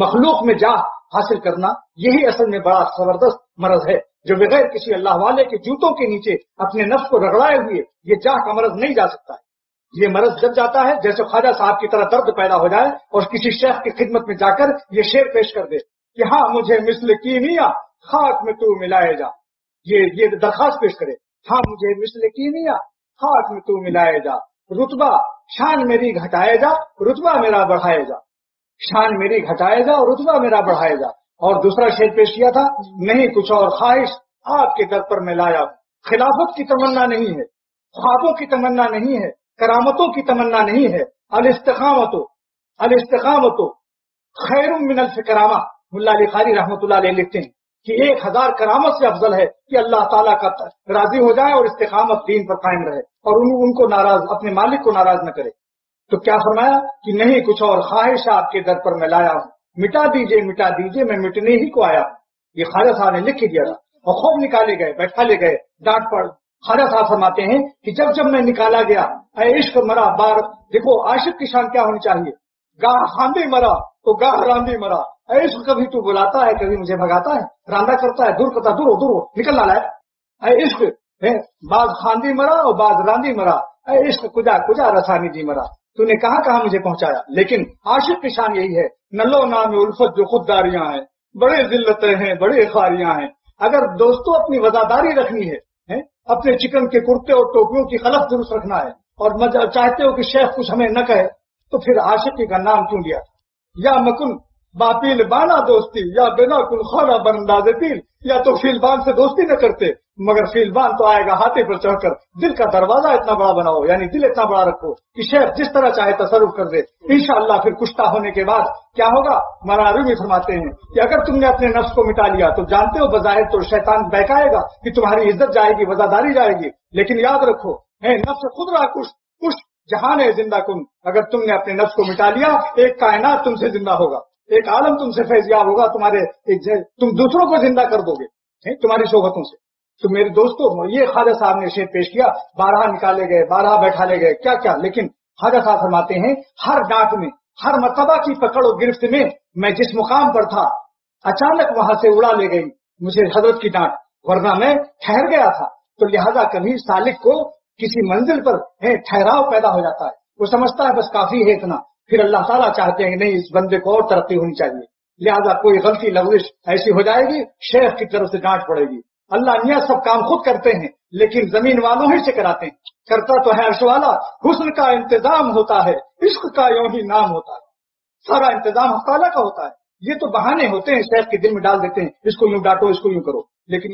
مخلوق میں جاہ حاصل کرنا یہی اصل میں بڑا زبردست مرض ہے، جو بغیر کسی اللہ والے کے جوتوں کے نیچے اپنے نفس کو رگڑائے ہوئے یہ جاہ کا مرض نہیں جا سکتا ہے۔ یہ مرض جب جاتا ہے جیسے خواجہ صاحب کی طرح درد پیدا ہو جائے اور کسی شیخ کی خدمت میں جا کر یہ شعر پیش کر دے کہ ہاں مجھے مثل کیمیا خاک میں تو ملائے جا، یہ درخواست پیش کرے، ہاں مجھے مثل کیمیا خاک میں تو ملائے جا، رتبہ شان میری گھٹائے جا، رتبہ میرا بڑھائے جا، شان میری گھٹائے جا اور رتبہ میرا بڑھائے جا۔ اور دوسرا شعر پیش کیا تھا، نہیں کچھ اور خواہش آپ کے در پر میں لایا ہوں، خلافت کی تمنا نہیں ہے، خوابوں کی تمنا نہیں ہے، کرامتوں کی تمنا نہیں ہے، الاستقامت خیر من الف کرامہ، ملا علی قاری رحمۃ اللہ علیہ لکھتے ہیں کہ 1000 کرامت سے افضل ہے کہ اللہ تعالیٰ کا راضی ہو جائے اور استقامت دین پر قائم رہے اور ان کو ناراض، اپنے مالک کو ناراض نہ کرے۔ تو کیا فرمایا کہ نہیں کچھ اور خواہش آپ کے در پر میں لایا ہوں، مٹا دیجئے میں مٹنے ہی کو آیا ہوں۔ یہ خواجہ صاحب نے لکھ کے دیا تھا اور خوب نکالے گئے، بیٹھا لے گئے، ڈانٹ پڑ۔ خواجہ صاحب فرماتے ہیں کہ جب میں نکالا گیا، اے عشق مرا بار، دیکھو عاشق کی شان کیا ہونی چاہیے، گاہ خاندی مرا تو گاہ راندی مرا، اے عشق کبھی تو بلاتا ہے کبھی مجھے بھگاتا ہے، راندا کرتا ہے، دور کرتا، دور ہو نکلنا لائے، اے عشق بعض خاندی مرا اور بعض راندی مرا، اے عشق کجا رسانی جی مرا، تو نے کہاں مجھے پہنچایا۔ لیکن عاشق کی شان یہی ہے، نلو نام الفت جو خودداریاں ہیں، بڑے ذلتیں ہیں، بڑے خاریاں ہیں۔ اگر دوستوں اپنی وزاداری رکھنی ہے، اپنے چکن کے کرتے اور ٹوپیوں کی خلف درست رکھنا ہے، اور چاہتے ہو کہ شیخ کچھ ہمیں نہ کہے، تو پھر عاشقی کا نام کیوں لیا؟ یا مکن باپیل بانا دوستی یا بنا کل خانہ بنداز پیل، یا تو فیلبان سے دوستی نہ کرتے مگر فیلبان تو آئے گا ہاتھے پر چڑھ کر۔ دل کا دروازہ اتنا بڑا بناؤ، یعنی دل اتنا بڑا رکھو کہ شیخ جس طرح چاہے تصرف کر دے، انشاءاللہ پھر کشتہ ہونے کے بعد کیا ہوگا؟ مولانا رومی فرماتے ہیں کہ اگر تم نے اپنے نفس کو مٹا لیا تو جانتے ہو بظاہر تو شیطان بہکائے گا کہ تمہاری عزت جائے گی، وزاداری جائے گی، لیکن یاد رکھو نفس خود را کش جہان ہے زندہ کن۔ اگر تم نے اپنے نفس کو مٹا لیا ایک کائنات تم سے زندہ ہوگا، ایک عالم تم سے فیضیاب ہوگا، تم دوسروں کو زندہ کر دو گے تمہاری صحبتوں سے۔ تو میرے دوستو، یہ خواجہ صاحب نے شعر پیش کیا، 12 نکالے گئے، 12 بیٹھا لے گئے، کیا، لیکن خواجہ صاحب فرماتے ہیں ہر ڈانٹ میں، ہر مرتبہ کی پکڑ و گرفت میں میں جس مقام پر تھا اچانک وہاں سے اڑا لے گئی مجھے حضرت کی ڈانٹ، ورنہ میں ٹھہر گیا تھا۔ تو لہذا کبھی سالک کو کسی منزل پر ٹھہراؤ پیدا ہو جاتا ہے، وہ سمجھتا ہے بس کافی ہے اتنا، پھر اللہ تعالیٰ چاہتے ہیں کہ نہیں، اس بندے کو اور ترقی ہونی چاہیے، لہذا کوئی غلطی لغزش ایسی ہو جائے گی شیخ کی طرف سے ڈانٹ پڑے گی۔ اللہ میاں سب کام خود کرتے ہیں لیکن زمین والوں ہی سے کراتے ہیں، کرتا تو ہے عرش والا، حسن کا انتظام ہوتا ہے، عشق کا یوں ہی نام ہوتا ہے، سارا انتظام حق تعالیٰ کا ہوتا ہے۔ یہ تو بہانے ہوتے ہیں شیخ کے دل میں ڈال دیتے ہیں، اس کو یوں ڈانٹو، اس کو یوں کرو، لیکن